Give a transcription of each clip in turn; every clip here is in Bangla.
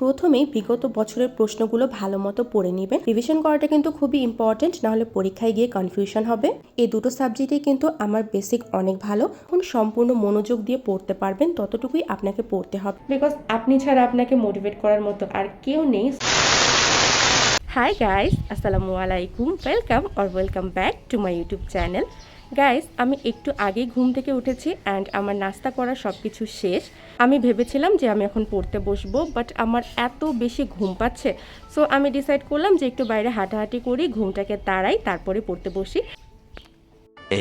প্রথমেই বিগত বছরের প্রশ্নগুলো ভালো মতো পড়ে নেবেন। রিভিশন করাটা কিন্তু খুবই ইম্পর্টেন্ট, নাহলে পরীক্ষায় গিয়ে কনফিউশন হবে। এই দুটো সাবজেক্টে কিন্তু আমার বেসিক অনেক ভালো। এখন সম্পূর্ণ মনোযোগ দিয়ে পড়তে পারবেন, ততটুকুই আপনাকে পড়তে হবে, বিকজ আপনি ছাড়া আপনাকে মোটিভেট করার মতো আর কেউ নেই। হাই গাইস, আসসালামু আলাইকুম, welcome back to my YouTube channel. Guys, আমি একটু আগেই ঘুম থেকে উঠেছি অ্যান্ড আমার নাস্তা করা সব কিছু শেষ। আমি ভেবেছিলাম যে আমি এখন পড়তে বসবো, বাট আমার এত বেশি ঘুম পাচ্ছে, সো আমি ডিসাইড করলাম যে একটু বাইরে হাঁটাহাঁটি করি, ঘুমটাকে তাড়াই, তারপরে পড়তে বসি।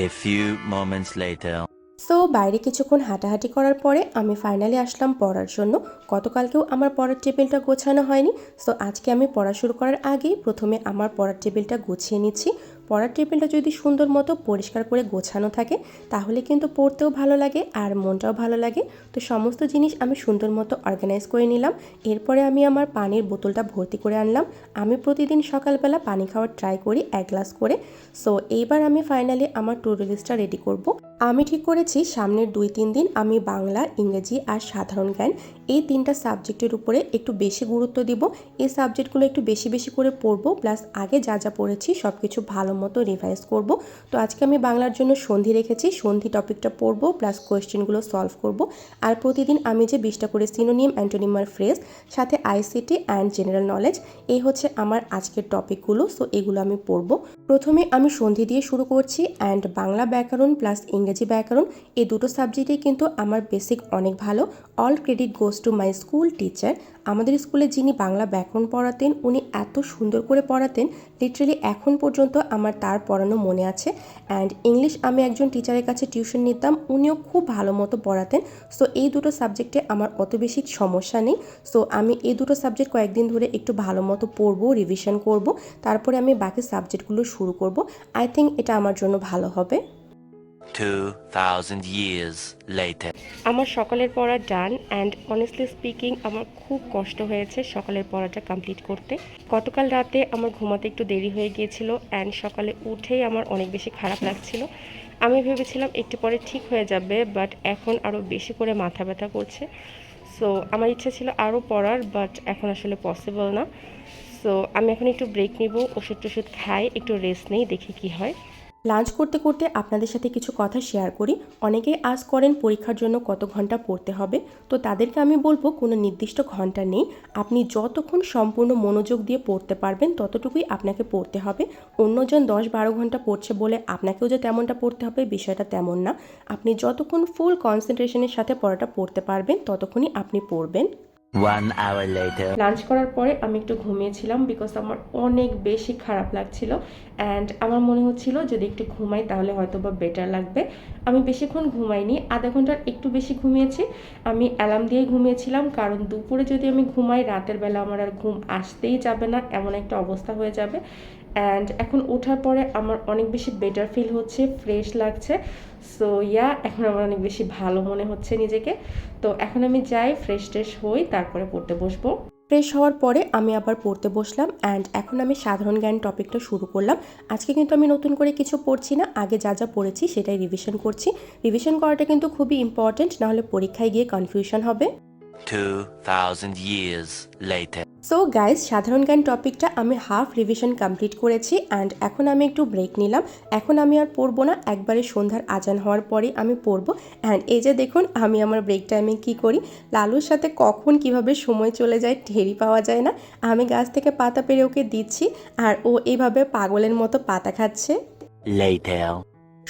A few moments later. So বাইরে কিছুক্ষণ হাঁটাহাঁটি করার পরে আমি ফাইনালি আসলাম পড়ার জন্য। গতকালকেও আমার পড়ার টেবিলটা গোছানো হয়নি, সো আজকে আমি পড়া শুরু করার আগেই প্রথমে আমার পড়ার টেবিলটা গুছিয়ে নিচ্ছি। পড়ার টেবিলটা যদি সুন্দর মতো পরিষ্কার করে গোছানো থাকে তাহলে কিন্তু পড়তেও ভালো লাগে আর মনটাও ভালো লাগে। তো সমস্ত জিনিস আমি সুন্দর মতো অর্গানাইজ করে নিলাম। এরপরে আমি আমার পানির বোতলটা ভর্তি করে আনলাম। আমি প্রতিদিন সকালবেলা পানি খাওয়ার ট্রাই করি 1 গ্লাস করে। সো এইবার আমি ফাইনালি আমার টু ডু লিস্টটা রেডি করব। আমি ঠিক করেছি সামনের 2-3 দিন আমি বাংলা, ইংরেজি আর সাধারণ জ্ঞান এই 3টা সাবজেক্টের উপরে একটু বেশি গুরুত্ব দিব। এই সাবজেক্টগুলো একটু বেশি বেশি করে পড়বো, প্লাস আগে যা যা পড়েছি সব কিছু ভালো মতো রিভাইজ করব। তো আজকে আমি বাংলার জন্য সন্ধি রেখেছি, সন্ধি টপিকটা পড়বো, প্লাস কোয়েশ্চেনগুলো সলভ করব। আর প্রতিদিন আমি যে 20টা করে সিনোনিম, অ্যান্টোনিমার ফ্রেজ, সাথে আইসিটি অ্যান্ড জেনারেল নলেজ, এই হচ্ছে আমার আজকের টপিকগুলো। সো এগুলো আমি পড়ব। প্রথমে আমি সন্ধি দিয়ে শুরু করছি। অ্যান্ড বাংলা ব্যাকরণ প্লাস ইংরেজি ব্যাকরণ এই দুটো সাবজেক্টেই কিন্তু আমার বেসিক অনেক ভালো। All credit goes to my school teacher. আমাদের স্কুলে যিনি বাংলা ব্যাকরণ পড়াতেন উনি এত সুন্দর করে পড়াতেন, লিটারেলি এখন পর্যন্ত আমার তার পড়ানো মনে আছে। অ্যান্ড ইংলিশ আমি একজন টিচারের কাছে টিউশন নিতাম, উনিও খুব ভালো মতো পড়াতেন। সো এই দুটো সাবজেক্টে আমার অত বেশি সমস্যা নেই। সো আমি এই দুটো সাবজেক্ট কয়েকদিন ধরে একটু ভালো মতো পড়বো, রিভিশন করব, তারপরে আমি বাকি সাবজেক্টগুলো শুরু করব। আই থিঙ্ক এটা আমার জন্য ভালো হবে। 2000 years later. আমার সকালের পড়া ডান অ্যান্ড অনেস্টলি স্পিকিং আমার খুব কষ্ট হয়েছে সকালের পড়াটা কমপ্লিট করতে। গতকাল রাতে আমার ঘুমাতে একটু দেরি হয়ে গিয়েছিল অ্যান্ড সকালে উঠেই আমার অনেক বেশি খারাপ লাগছিল। আমি ভেবেছিলাম একটু পরে ঠিক হয়ে যাবে, বাট এখন আরও বেশি করে মাথা ব্যথা করছে। সো আমার ইচ্ছা ছিল আরও পড়ার, বাট এখন আসলে পসিবল না। সো আমি এখন একটু ব্রেক নিব, ওষুধ টষুধ খাই, একটু রেস্ট নেই, দেখি কি হয়। লাঞ্চ করতে করতে আপনাদের সাথে কিছু কথা শেয়ার করি। অনেকেই আজ করেন পরীক্ষার জন্য কত ঘন্টা পড়তে হবে, তো তাদেরকে আমি বলবো কোনো নির্দিষ্ট ঘন্টা নেই। আপনি যতক্ষণ সম্পূর্ণ মনোযোগ দিয়ে পড়তে পারবেন ততটুকুই আপনাকে পড়তে হবে। অন্যজন 10-12 ঘন্টা পড়ছে বলে আপনাকেও যে তেমনটা পড়তে হবে বিষয়টা তেমন না। আপনি যতক্ষণ ফুল কনসেন্ট্রেশনের সাথে পড়াটা পড়তে পারবেন ততক্ষণই আপনি পড়বেন। 1 hour later. লাঞ্চ করার পরে আমি একটু ঘুমিয়েছিলাম, বিকজ আমার অনেক বেশি খারাপ লাগছিল অ্যান্ড আমার মনে হচ্ছিল যদি একটু ঘুমাই তাহলে হয়তো বা বেটার লাগবে। আমি বেশিক্ষণ ঘুমাইনি, আধা ঘন্টার একটু বেশি ঘুমিয়েছি। আমি অ্যালার্ম দিয়ে ঘুমিয়েছিলাম, কারণ দুপুরে যদি আমি ঘুমাই রাতের বেলা আমার আর ঘুম আসতেই যাবে না, এমন একটা অবস্থা হয়ে যাবে। অ্যান্ড এখন ওঠার পরে আমার অনেক বেশি বেটার ফিল হচ্ছে, ফ্রেশ লাগছে। সো এখন আমার অনেক বেশি ভালো মনে হচ্ছে নিজেকে। তো এখন আমি যাই, ফ্রেশ ট্রেশ হই, তারপরে পড়তে বসবো। ফ্রেশ হওয়ার পরে আমি আবার পড়তে বসলাম অ্যান্ড এখন আমি সাধারণ জ্ঞান টপিকটা শুরু করলাম। আজকে কিন্তু আমি নতুন করে কিছু পড়ছি না, আগে যা যা পড়েছি সেটাই রিভিশন করছি। রিভিশন করাটা কিন্তু খুবই ইম্পর্টেন্ট, নাহলে পরীক্ষায় গিয়ে কনফিউশন হবে। 2000 years later. সো গাইজ, সাধারণ জ্ঞান টপিকটা আমি হাফ রিভিশন কমপ্লিট করেছি অ্যান্ড এখন আমি একটু ব্রেক নিলাম। এখন আমি আর পড়বো না, একবারে সন্ধ্যার আজান হওয়ার পরে আমি পড়বো। অ্যান্ড এই যে দেখুন আমি আমার ব্রেক টাইমে কী করি, লালুর সাথে কখন কিভাবে সময় চলে যায় টেরই পাওয়া যায় না। আমি গাছ থেকে পাতা পেড়ে ওকে দিচ্ছি আর ও এইভাবে পাগলের মতো পাতা খাচ্ছে। Later.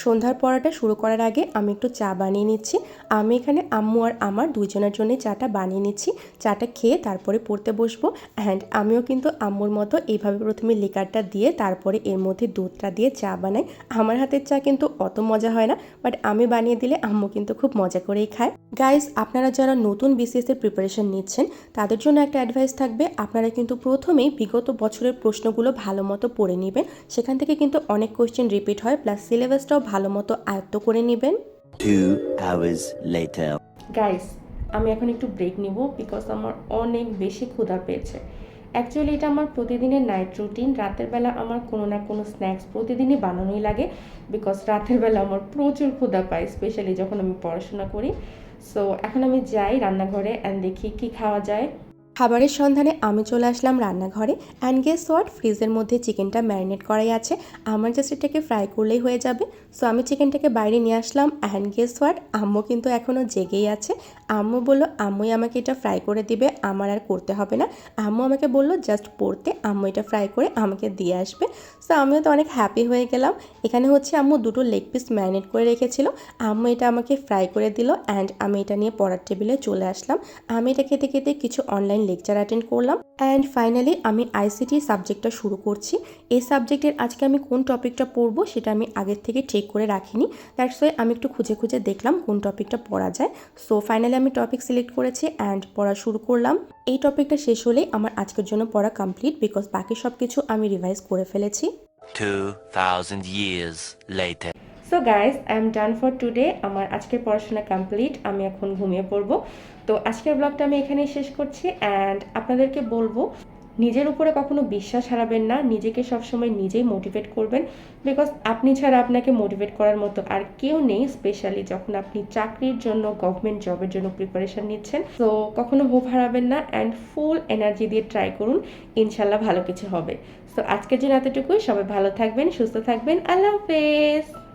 সন্ধ্যার পড়াটা শুরু করার আগে আমি একটু চা বানিয়ে নিচ্ছি। আমি এখানে আম্মু আর আমার দুইজনের জন্য চাটা বানিয়ে নিচ্ছি। চাটা খেয়ে তারপরে পড়তে বসবো। অ্যান্ড আমিও কিন্তু আম্মুর মতো এইভাবে প্রথমে লিকারটা দিয়ে তারপরে এর মধ্যে দুধটা দিয়ে চা বানাই। আমার হাতের চা কিন্তু অত মজা হয় না, বাট আমি বানিয়ে দিলে আম্মু কিন্তু খুব মজা করেই খায়। গাইস, আপনারা যারা নতুন বিসিএস এর প্রিপারেশন নিচ্ছেন তাদের জন্য একটা অ্যাডভাইস থাকবে, আপনারা কিন্তু প্রথমেই বিগত বছরের প্রশ্নগুলো ভালো মতো পড়ে নেবেন। সেখান থেকে কিন্তু অনেক কোয়েশ্চেন রিপিট হয়, প্লাস সিলেবাসটাও ভালো মতো আয়ত্ত করে নেবেন। 2 hours later. গাইস, আমি এখন একটু ব্রেক নিব, বিকজ আমার অনেক বেশি ক্ষুধা পেয়েছে। অ্যাকচুয়ালি এটা আমার প্রতিদিনের নাইট রুটিন। রাতের বেলা আমার কোনো না কোনো স্ন্যাক্স প্রতিদিনই বানানোই লাগে, বিকজ রাতের বেলা আমার প্রচুর ক্ষুধা পায়, স্পেশালি যখন আমি পড়াশোনা করি। সো এখন আমি যাই রান্নাঘরে অ্যান্ড দেখি কি খাওয়া যায়। খাবারের সন্ধানে আমি চলে আসলাম রান্নাঘরে অ্যান্ড গেস হোয়াট, ফ্রিজের মধ্যে চিকেনটা ম্যারিনেট করাই আছে। আমার জাস্ট এটাকে ফ্রাই করলেই হয়ে যাবে। সো আমি চিকেনটাকে বাইরে নিয়ে আসলাম অ্যান্ড গেস হোয়াট, আম্মু কিন্তু এখনও জেগেই আছে। আম্মু বলল আম্মুই আমাকে এটা ফ্রাই করে দিবে, আমার আর করতে হবে না। আম্মু আমাকে বলল জাস্ট পড়তে, আম্মু এটা ফ্রাই করে আমাকে দিয়ে আসবে। সো আমিও তো অনেক হ্যাপি হয়ে গেলাম। এখানে হচ্ছে আম্মু দুটো লেগ পিস ম্যারিনেট করে রেখেছিল, আম্মু এটা আমাকে ফ্রাই করে দিল অ্যান্ড আমি এটা নিয়ে পড়ার টেবিলে চলে আসলাম। আমি এটা খেতে খেতে কিছু অনলাইন লেকচার অ্যাটেন্ড করলাম অ্যান্ড ফাইনালি আমি আইসিটি সাবজেক্টটা শুরু করছি। এই সাবজেক্টের আজকে আমি কোন টপিকটা পড়বো সেটা আমি আগের থেকে ঠিক করে রাখিনি, দ্যাটস ওয়াই আমি একটু খুঁজে খুঁজে দেখলাম কোন টপিকটা পড়া যায়। সো ফাইনালি আমি টপিক সিলেক্ট করেছি অ্যান্ড পড়া শুরু করলাম। এই টপিকটা শেষ হলেই আমার আজকের জন্য পড়া কমপ্লিট, বিকজ বাকি সব কিছু আমি রিভাইজ করে ফেলেছি। 2000 years later. So guys, I am done for today. আমার আজকের পড়াশোনা কমপ্লিট, আমি এখন ঘুমিয়ে পড়বো। তো আজকের ব্লগটা আমি এখানেই শেষ করছি অ্যান্ড আপনাদেরকে বলবো নিজের উপরে কখনো বিশ্বাস হারাবেন না, নিজেকে সবসময় নিজেই মোটিভেট করবেন, বিকজ আপনি ছাড়া আপনাকে মোটিভেট করার মতো আর কেউ নেই, স্পেশালি যখন আপনি চাকরির জন্য, গভর্নমেন্ট জবের জন্য প্রিপারেশন নিচ্ছেন। তো কখনো হোপ হারাবেন না অ্যান্ড ফুল এনার্জি দিয়ে ট্রাই করুন, ইনশাল্লাহ ভালো কিছু হবে। সো আজকের জন্য এতটুকুই। সবাই ভালো থাকবেন, সুস্থ থাকবেন। আল্লাহ হাফেজ।